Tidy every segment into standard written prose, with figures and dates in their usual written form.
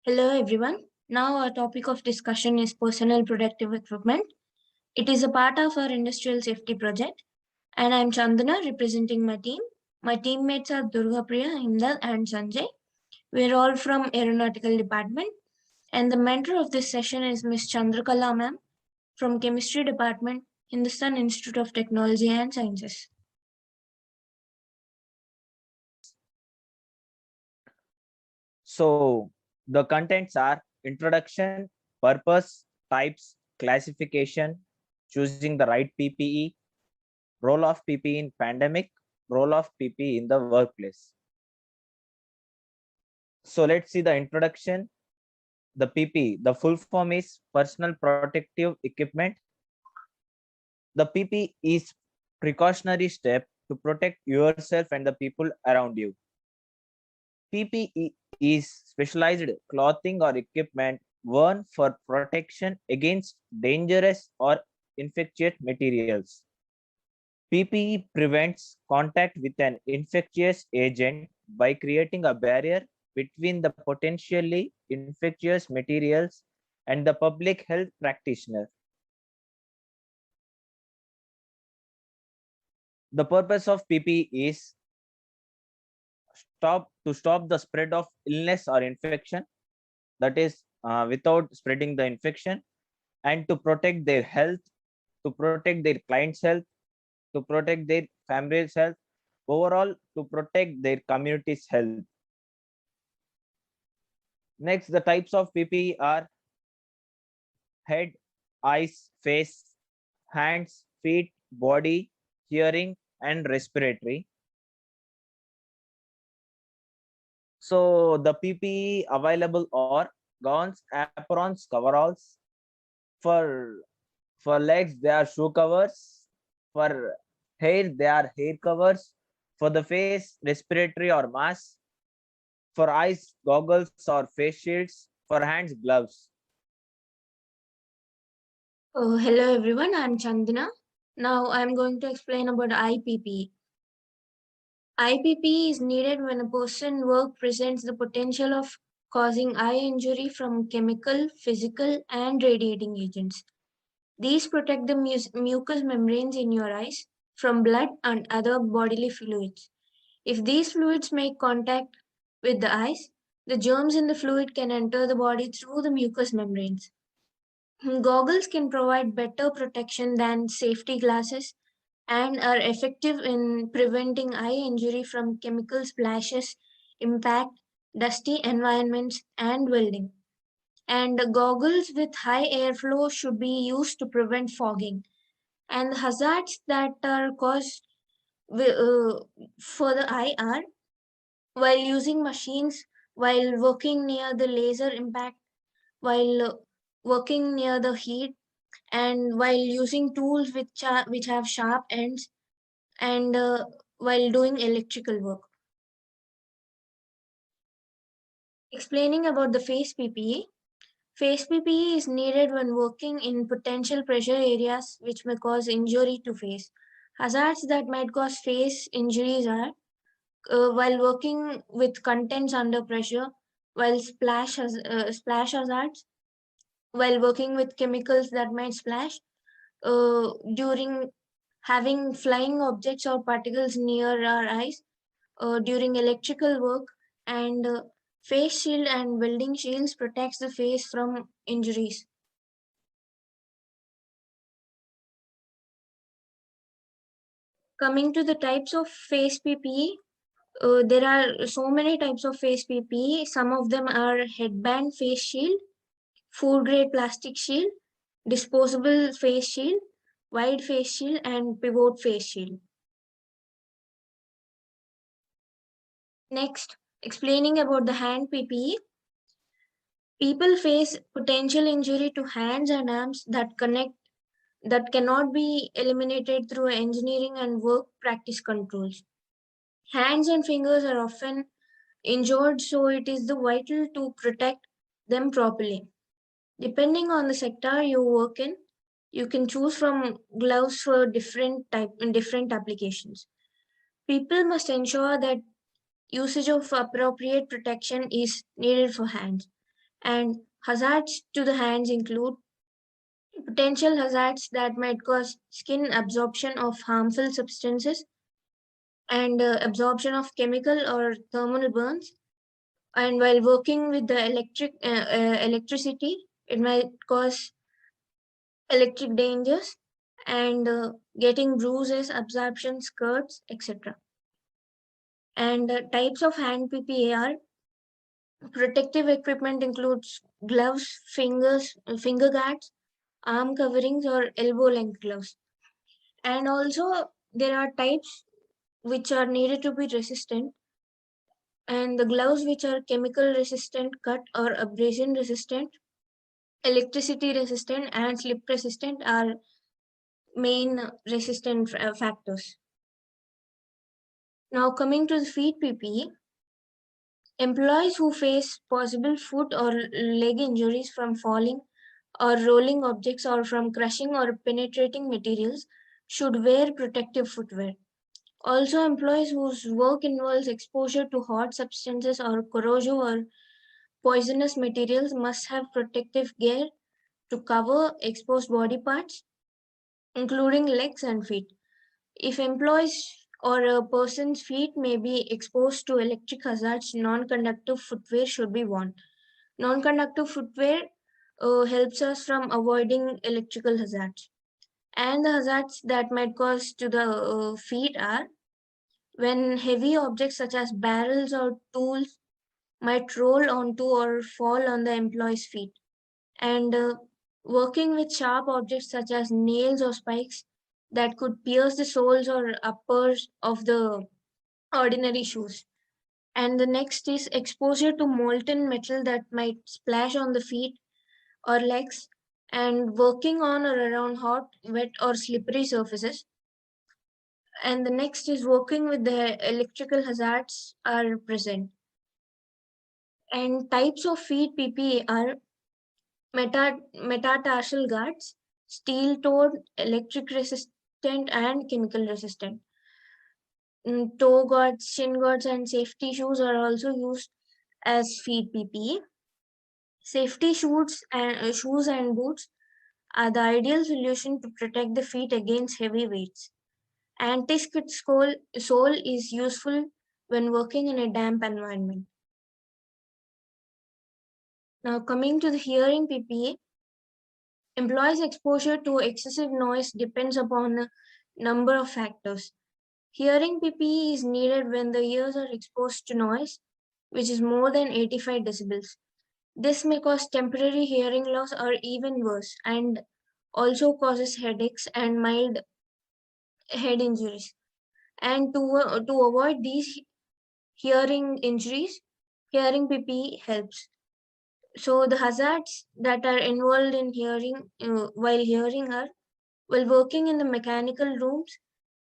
Hello everyone. Now our topic of discussion is personal protective equipment. It is a part of our industrial safety project and I am Chandana representing my team. My teammates are Durga Priya, Himdal and Sanjay. We are all from aeronautical department and the mentor of this session is Ms. Chandrakala ma'am from chemistry department, Hindustan Institute of Technology and Sciences. So the contents are introduction, purpose, types, classification, choosing the right PPE, role of PPE in pandemic, role of PPE in the workplace. So let's see the introduction. The PPE, the full form is personal protective equipment. The PPE is precautionary step to protect yourself and the people around you. PPE is specialized clothing or equipment worn for protection against dangerous or infectious materials. PPE prevents contact with an infectious agent by creating a barrier between the potentially infectious materials and the public health practitioner. The purpose of PPE is to stop the spread of illness or infection, that is without spreading the infection, and to protect their health, to protect their client's health, to protect their family's health, overall to protect their community's health. Next, the types of PPE are head, eyes, face, hands, feet, body, hearing, and respiratory. So the PPE available are gowns, aprons, coveralls. For legs, they are shoe covers. For hair, they are hair covers. For the face, respiratory or mask. For eyes, goggles or face shields. For hands, gloves. Hello everyone, I am Chandana. Now I am going to explain about IPPE. IPP is needed when a person's work presents the potential of causing eye injury from chemical, physical, and radiating agents. These protect the mucous membranes in your eyes from blood and other bodily fluids. If these fluids make contact with the eyes, the germs in the fluid can enter the body through the mucous membranes. Goggles can provide better protection than safety glasses and are effective in preventing eye injury from chemical splashes, impact, dusty environments, and welding. And goggles with high airflow should be used to prevent fogging. And the hazards that are caused for the eye are while using machines, while working near the laser impact, while working near the heat, and while using tools which have sharp ends, and while doing electrical work. Explaining about the face PPE. Face PPE is needed when working in potential pressure areas which may cause injury to face. Hazards that might cause face injuries are while working with contents under pressure, while splash hazards, while working with chemicals that might splash, during having flying objects or particles near our eyes, during electrical work, and face shield and welding shields protects the face from injuries. Coming to the types of face PPE, there are so many types of face PPE. Some of them are headband face shield, food grade plastic shield, disposable face shield, wide face shield, and pivot face shield. Next, explaining about the hand PPE. People face potential injury to hands and arms that cannot be eliminated through engineering and work practice controls. Hands and fingers are often injured, so it is the vital to protect them properly. Depending on the sector you work in, you can choose from gloves for different applications. People must ensure that usage of appropriate protection is needed for hands, And hazards to the hands include potential hazards that might cause skin absorption of harmful substances and absorption of chemical or thermal burns. And while working with the electricity, it might cause electric dangers and getting bruises, absorption, skirts, etc. And types of hand PPE protective equipment includes gloves, finger guards, arm coverings, or elbow length gloves. And also, there are types which are needed to be resistant, and the gloves which are chemical resistant, cut or abrasion resistant, electricity resistant, and slip resistant are main resistant factors. Now, coming to the feet PPE, employees who face possible foot or leg injuries from falling or rolling objects or from crushing or penetrating materials should wear protective footwear. Also, employees whose work involves exposure to hot substances or corrosive or poisonous materials must have protective gear to cover exposed body parts, including legs and feet. If employees or a person's feet may be exposed to electric hazards, non-conductive footwear should be worn. Non-conductive footwear helps us from avoiding electrical hazards. And the hazards that might cause to the feet are when heavy objects such as barrels or tools might roll onto or fall on the employee's feet. And working with sharp objects such as nails or spikes that could pierce the soles or uppers of the ordinary shoes. And the next is exposure to molten metal that might splash on the feet or legs, and working on or around hot, wet, or slippery surfaces. And the next is working with the electrical hazards are present. And types of feet PPE are metatarsal guards, steel-toed, electric resistant, and chemical resistant. Toe guards, shin guards, and safety shoes are also used as feet PPE. Safety shoes and boots are the ideal solution to protect the feet against heavy weights. Anti-skid sole is useful when working in a damp environment. Now, coming to the hearing PPE, employees' exposure to excessive noise depends upon a number of factors. Hearing PPE is needed when the ears are exposed to noise, which is more than 85 decibels. This may cause temporary hearing loss or even worse, and also causes headaches and mild head injuries. And to avoid these hearing injuries, hearing PPE helps. So the hazards that are involved in hearing while hearing are while working in the mechanical rooms,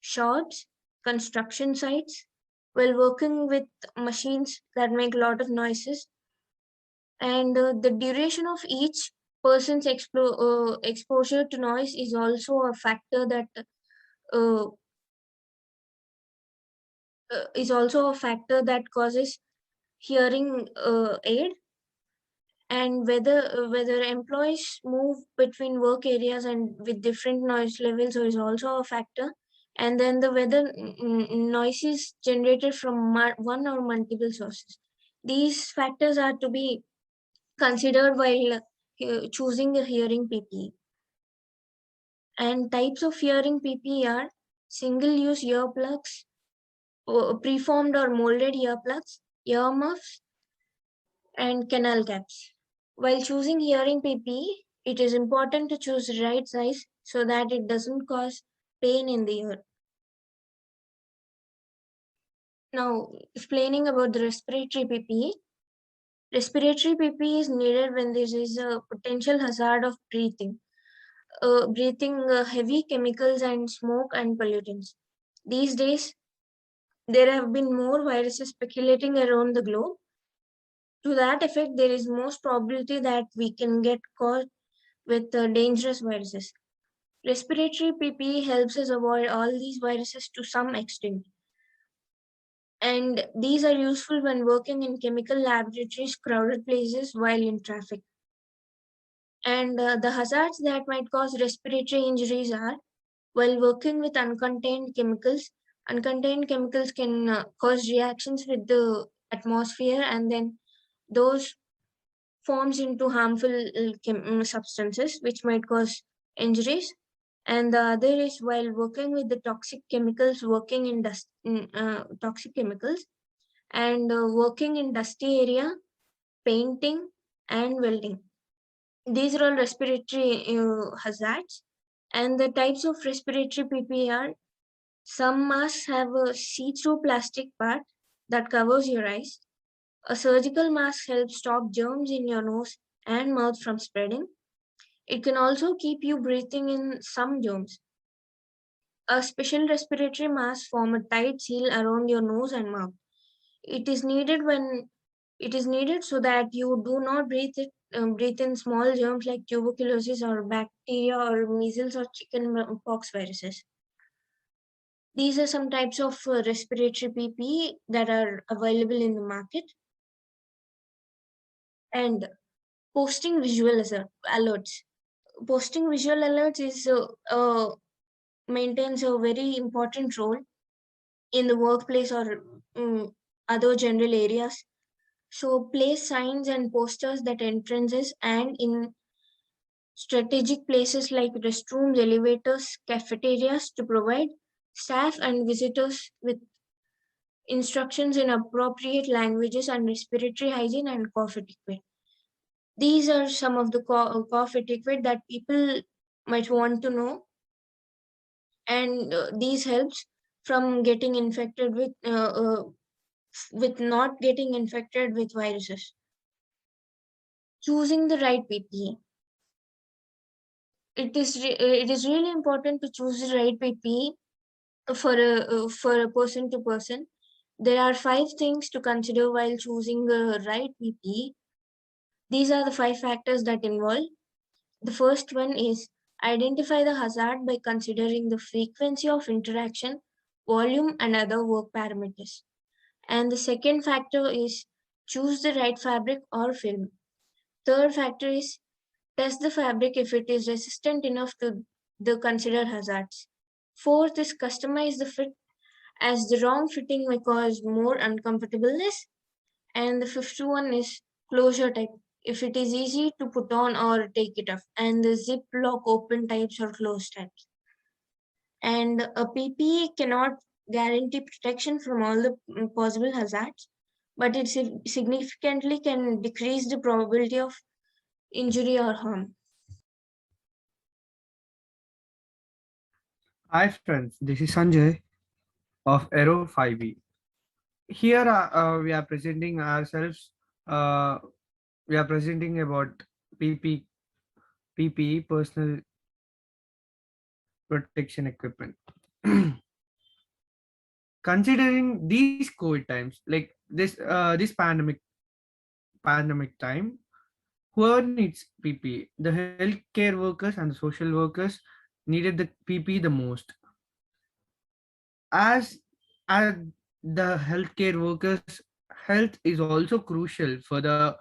shops, construction sites, while working with machines that make a lot of noises, and the duration of each person's exposure to noise is also a factor that uh, causes hearing aid. And whether employees move between work areas and with different noise levels is also a factor. And then the whether noise is generated from one or multiple sources. These factors are to be considered while choosing a hearing PPE. And types of hearing PPE are single-use earplugs, preformed or molded earplugs, earmuffs, and canal caps. While choosing hearing PPE, it is important to choose the right size so that it doesn't cause pain in the ear. Now, explaining about the respiratory PPE. Respiratory PPE is needed when there is a potential hazard of breathing heavy chemicals and smoke and pollutants. These days, there have been more viruses speculating around the globe. To that effect, there is most probability that we can get caught with dangerous viruses. Respiratory PPE helps us avoid all these viruses to some extent. And these are useful when working in chemical laboratories, crowded places, while in traffic. And the hazards that might cause respiratory injuries are while working with uncontained chemicals can cause reactions with the atmosphere, and then those forms into harmful substances which might cause injuries. And the other is while working with the toxic chemicals, toxic chemicals, and working in dusty area, painting, and welding. These are all respiratory hazards. And the types of respiratory PPE are: some masks have a see-through plastic part that covers your eyes. A surgical mask helps stop germs in your nose and mouth from spreading. It can also keep you breathing in some germs. A special respiratory mask form a tight seal around your nose and mouth. It is needed so that you do not breathe in small germs like tuberculosis or bacteria or measles or chicken pox viruses. These are some types of respiratory PPE that are available in the market. And posting alerts. Posting visual alerts maintains a very important role in the workplace or other general areas. So place signs and posters that entrances and in strategic places like restrooms, elevators, cafeterias to provide staff and visitors with instructions in appropriate languages on respiratory hygiene and cough etiquette. These are some of the cough etiquette that people might want to know, and these helps from getting infected with not getting infected with viruses. Choosing the right PPE. It is really important to choose the right PPE for a person to person. There are 5 things to consider while choosing the right PPE. These are the 5 factors that involve. The first one is identify the hazard by considering the frequency of interaction, volume, and other work parameters. And the second factor is choose the right fabric or film. Third factor is test the fabric if it is resistant enough to the considered hazards. Fourth is customize the fit, as the wrong fitting may cause more uncomfortableness. And the fifth one is closure type, if it is easy to put on or take it off. And the zip lock open types or closed types. And a PPE cannot guarantee protection from all the possible hazards, but it significantly can decrease the probability of injury or harm. Hi friends, this is Sanjay of Aero 5E. Here we are presenting ourselves. Uh, we are presenting about PP, PPE, personal protection equipment. Considering these COVID times, like this pandemic time, whoever needs PPE, the healthcare workers and the social workers needed the PPE the most. As as the healthcare workers, health is also crucial for the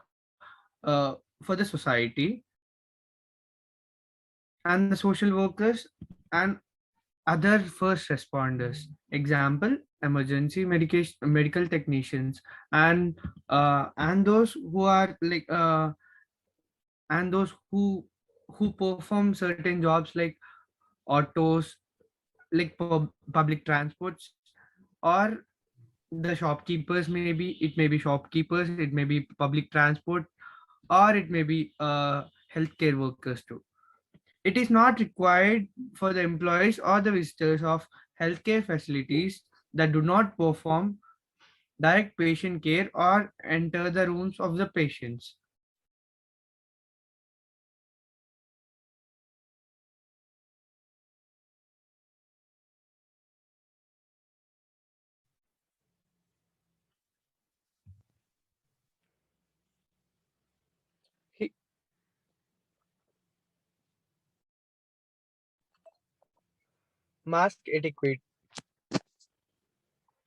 society, and the social workers and other first responders, example emergency medication medical technicians, and those who are and those who perform certain jobs like autos, like public transports, or the shopkeepers. Maybe it may be shopkeepers, it may be public transport, or it may be healthcare workers too. It is not required for the employees or the visitors of healthcare facilities that do not perform direct patient care or enter the rooms of the patients. He- Mask etiquette.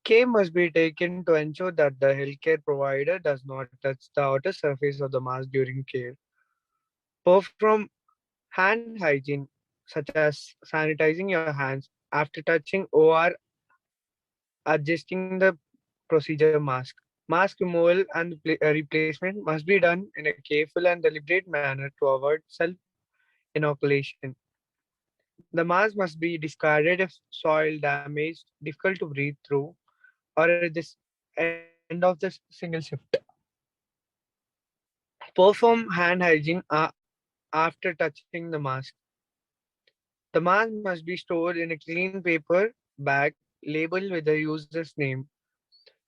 Care must be taken to ensure that the healthcare provider does not touch the outer surface of the mask during care. Perform hand hygiene, such as sanitizing your hands after touching or adjusting the procedure mask. Mask removal and replacement must be done in a careful and deliberate manner to avoid self inoculation. The mask must be discarded if soil damaged, difficult to breathe through, or at this end of the single shift. Perform hand hygiene after touching the mask. The mask must be stored in a clean paper bag labeled with the user's name.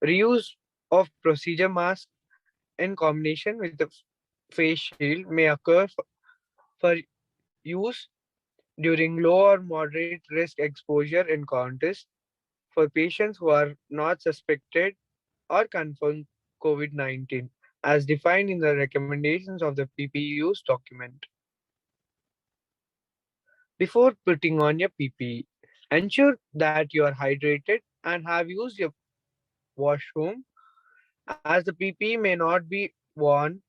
Reuse of procedure mask in combination with the face shield may occur for use during low or moderate risk exposure encounters for patients who are not suspected or confirmed COVID-19 as defined in the recommendations of the PPE use document. Before putting on your PPE, ensure that you are hydrated and have used your washroom as the PPE may not be worn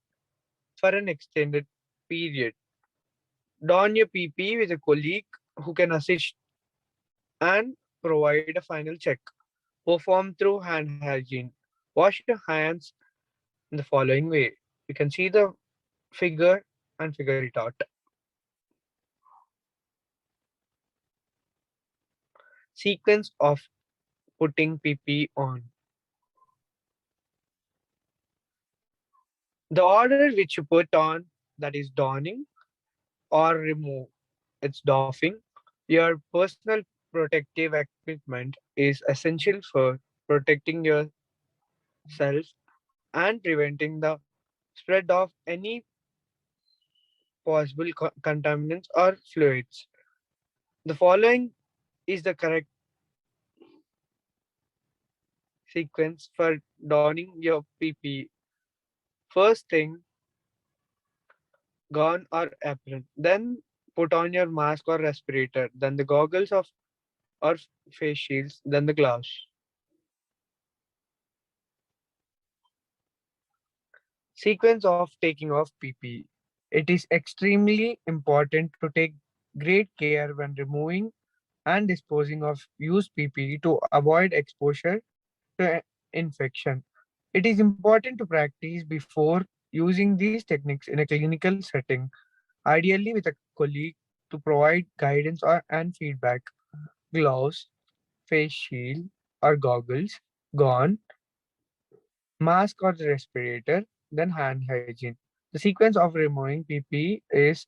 for an extended period. Don your PPE with a colleague who can assist and provide a final check. Perform through hand hygiene. Wash your hands in the following way. You can see the figure and figure it out. Sequence of putting PP on. The order which you put on, that is donning or remove, it's doffing. Your personal protective equipment is essential for protecting yourself and preventing the spread of any possible contaminants or fluids. The following is the correct sequence for donning your PP. First thing, gown or apron. Then put on your mask or respirator. Then the goggles of or face shields. Then the gloves. Sequence of taking off PP. It is extremely important to take great care when removing and disposing of used PPE to avoid exposure to infection. It is important to practice before using these techniques in a clinical setting, ideally with a colleague to provide guidance and feedback. Gloves, face shield or goggles, gone, mask or the respirator, then hand hygiene. The sequence of removing PPE is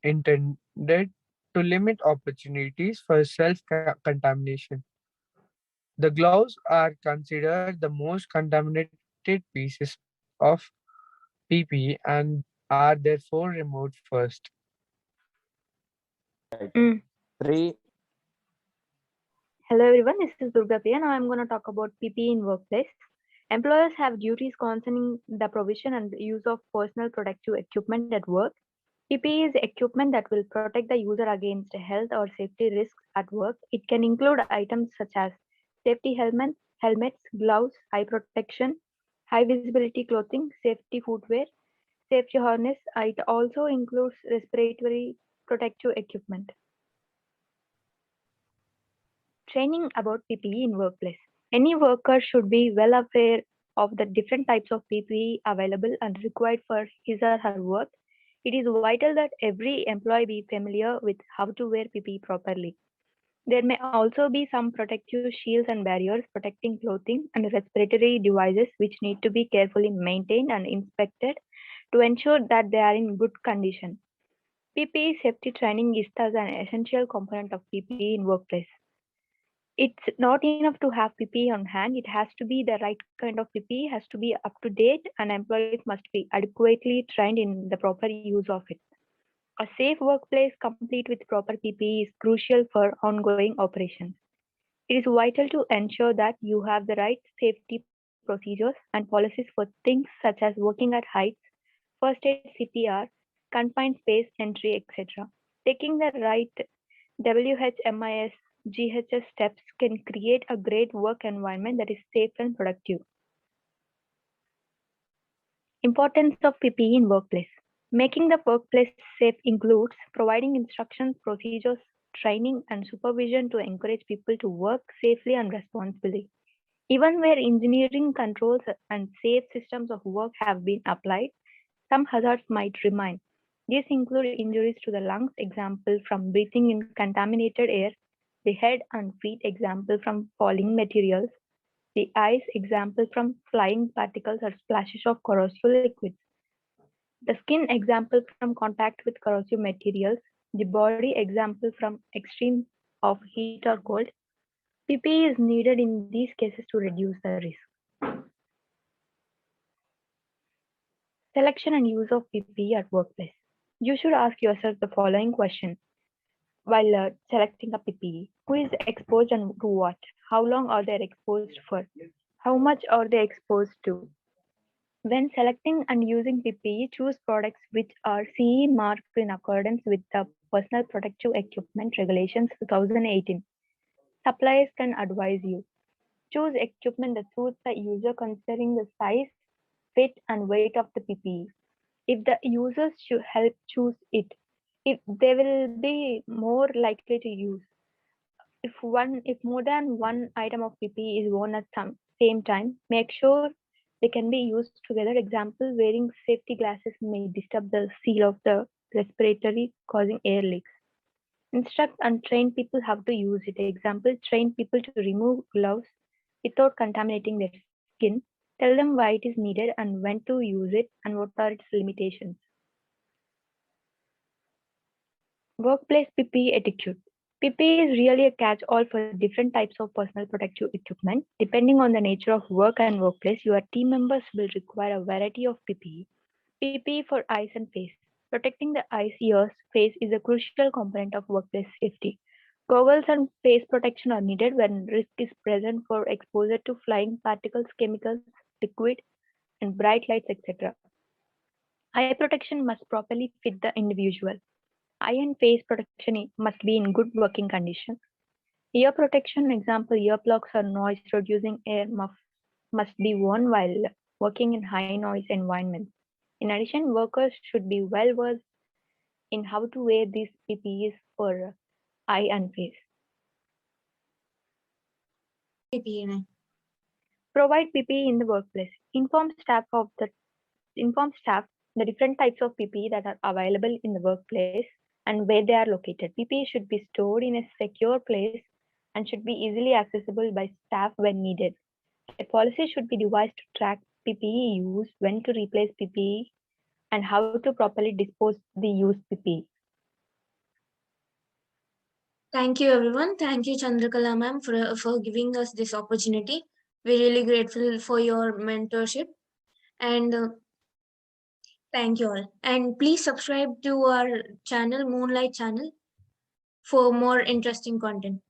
intended to limit opportunities for self contamination. The gloves are considered the most contaminated pieces of PP and are therefore removed first. Right. Mm. 3. Hello everyone, this is Durga Priya. Now I'm going to talk about PPE in workplace. Employers have duties concerning the provision and use of personal protective equipment at work. PPE is equipment that will protect the user against health or safety risks at work. It can include items such as safety helmets, gloves, eye protection, high visibility clothing, safety footwear, safety harness. It also includes respiratory protective equipment. Training about PPE in workplace. Any worker should be well aware of the different types of PPE available and required for his or her work. It is vital that every employee be familiar with how to wear PPE properly. There may also be some protective shields and barriers protecting clothing and respiratory devices which need to be carefully maintained and inspected to ensure that they are in good condition. PPE safety training is thus an essential component of PPE in workplace. It's not enough to have PPE on hand. It has to be the right kind of PPE, has to be up to date, and employees must be adequately trained in the proper use of it. A safe workplace complete with proper PPE is crucial for ongoing operations. It is vital to ensure that you have the right safety procedures and policies for things such as working at heights, first aid CPR, confined space entry, etc. Taking the right WHMIS GHS steps can create a great work environment that is safe and productive. Importance of PPE in workplace. Making the workplace safe includes providing instructions, procedures, training, and supervision to encourage people to work safely and responsibly. Even where engineering controls and safe systems of work have been applied, some hazards might remain. These include injuries to the lungs, example from breathing in contaminated air, the head and feet, example from falling materials, the eyes, example from flying particles or splashes of corrosive liquids, the skin, example from contact with corrosive materials, the body, example from extreme of heat or cold. PPE is needed in these cases to reduce the risk. Selection and use of PPE at workplace. You should ask yourself the following question while selecting a PPE. Who is exposed and to what? How long are they exposed for? How much are they exposed to? When selecting and using PPE, choose products which are CE marked in accordance with the Personal Protective Equipment Regulations 2018. Suppliers can advise you. Choose equipment that suits the user considering the size, fit, and weight of the PPE. If the users should help choose it, if they will be more likely to use. If more than one item of PPE is worn at some same time, make sure they can be used together. Example, wearing safety glasses may disturb the seal of the respiratory, causing air leaks. Instruct and train people how to use it. Example, train people to remove gloves without contaminating their skin. Tell them why it is needed and when to use it and what are its limitations. Workplace PPE etiquette. PPE is really a catch-all for different types of personal protective equipment. Depending on the nature of work and workplace, your team members will require a variety of PPE. PPE for eyes and face. Protecting the eyes, ears, face is a crucial component of workplace safety. Goggles and face protection are needed when risk is present for exposure to flying particles, chemicals, liquid, and bright lights, etc. Eye protection must properly fit the individual. Eye and face protection must be in good working condition. Ear protection, example, earplugs or noise reducing air muffs must be worn while working in high noise environments. In addition, workers should be well versed in how to wear these PPEs for eye and face. PPE. Provide PPE in the workplace. Inform staff the different types of PPE that are available in the workplace and where they are located. PPE should be stored in a secure place and should be easily accessible by staff when needed. A policy should be devised to track PPE use, when to replace PPE, and how to properly dispose the used PPE. Thank you, everyone. Thank you, Chandrakala ma'am, for giving us this opportunity. We're really grateful for your mentorship. And thank you all. And please subscribe to our channel, Moonlight channel, for more interesting content.